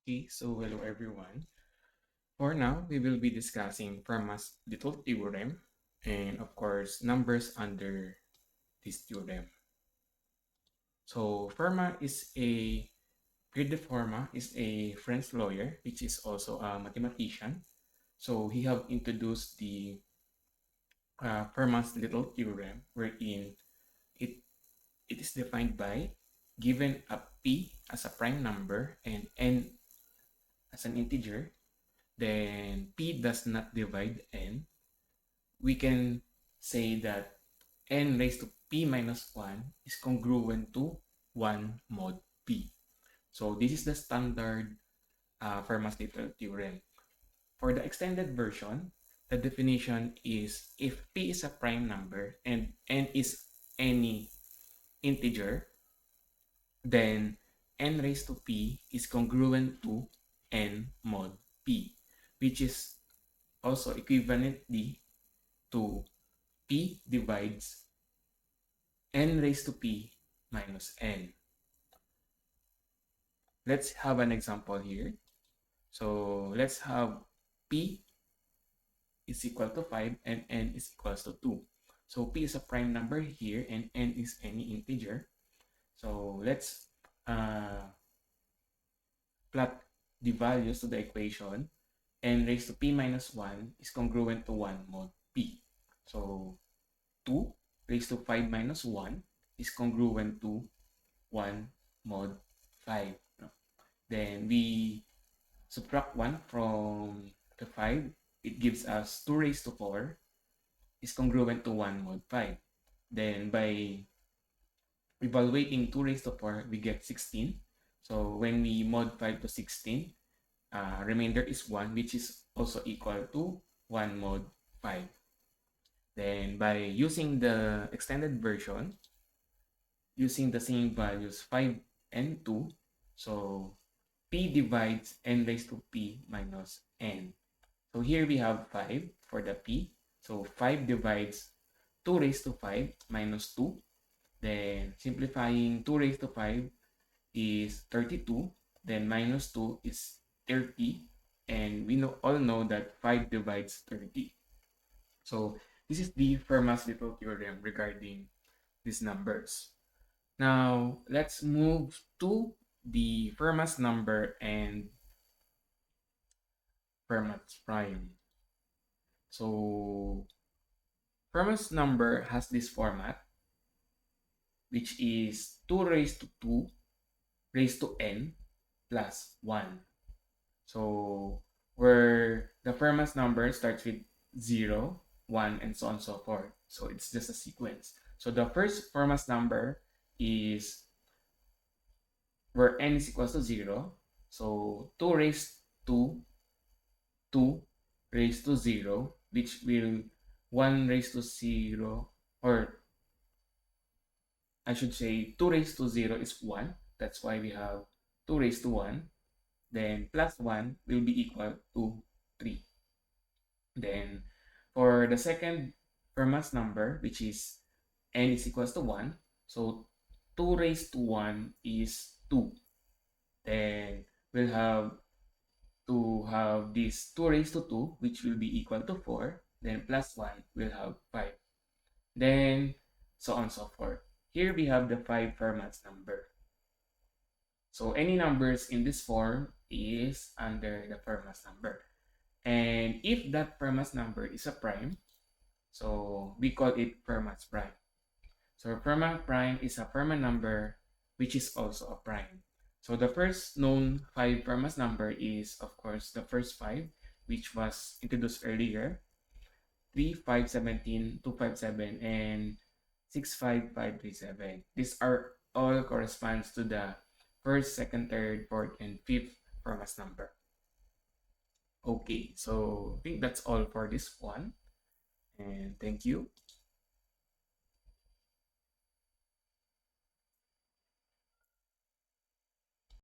Okay, so hello everyone. For now, we will be discussing Fermat's little theorem and of course numbers under this theorem. So Fermat is Pierre de Fermat is a French lawyer which is also a mathematician. So he have introduced the Fermat's little theorem wherein it it is defined by given a p as a prime number and n as an integer, then p does not divide n, we can say that n raised to p minus 1 is congruent to 1 mod p. So this is the standard Fermat's little theorem. For the extended version, the definition is if p is a prime number and n is any integer, then n raised to p is congruent to n mod p, which is also equivalently to p divides n raised to p minus n. Let's have an example here. So let's have p is equal to 5 and n is equals to 2. So p is a prime number here and n is any integer. So let's plot the values to the equation. N raised to p minus 1 is congruent to 1 mod p. So 2 raised to 5 minus 1 is congruent to 1 mod 5. Then we subtract 1 from the 5. It gives us 2 raised to 4 is congruent to 1 mod 5. Then by evaluating 2 raised to 4, we get 16. So when we mod 5 to 16, remainder is 1, which is also equal to 1 mod 5. Then by using the extended version, using the same values 5 and 2, so p divides n raised to p minus n. So here we have 5 for the p. So 5 divides 2 raised to 5 minus 2. Then simplifying 2 raised to 5 is 32. Then minus 2 is 30. And we all know that 5 divides 30. So this is the Fermat's little theorem regarding these numbers. Now let's move to the Fermat's number and Fermat's prime. So Fermat's number has this format, which is 2 raised to 2 raised to n plus 1. So where the Fermat's number starts with 0, 1, and so on and so forth. So it's just a sequence. So the first Fermat's number is where n is equals to 0. So 2 raised to 2 raised to 0, which will 1 raised to 0, or I should say 2 raised to 0 is 1. That's why we have 2 raised to 1. Then plus 1 will be equal to 3. Then for the second Fermat's number, which is n is equals to 1, so 2 raised to 1 is 2. Then we'll have to have this 2 raised to 2, which will be equal to 4. Then plus 1 will have 5. Then so on and so forth. Here we have the 5 Fermat's number. So any numbers in this form is under the Fermat's number. And if that Fermat's number is a prime, so we call it Fermat's prime. So Fermat prime is a Fermat number which is also a prime. So the first known 5 Fermat's number is, of course, the first 5, which was introduced earlier, 3, 5, 17, 2, 5, 7, and 6, 5, 5, 3, 7. These are all corresponds to the first, second, third, fourth, and fifth Fermat's number. Okay, so I think that's all for this one. And thank you.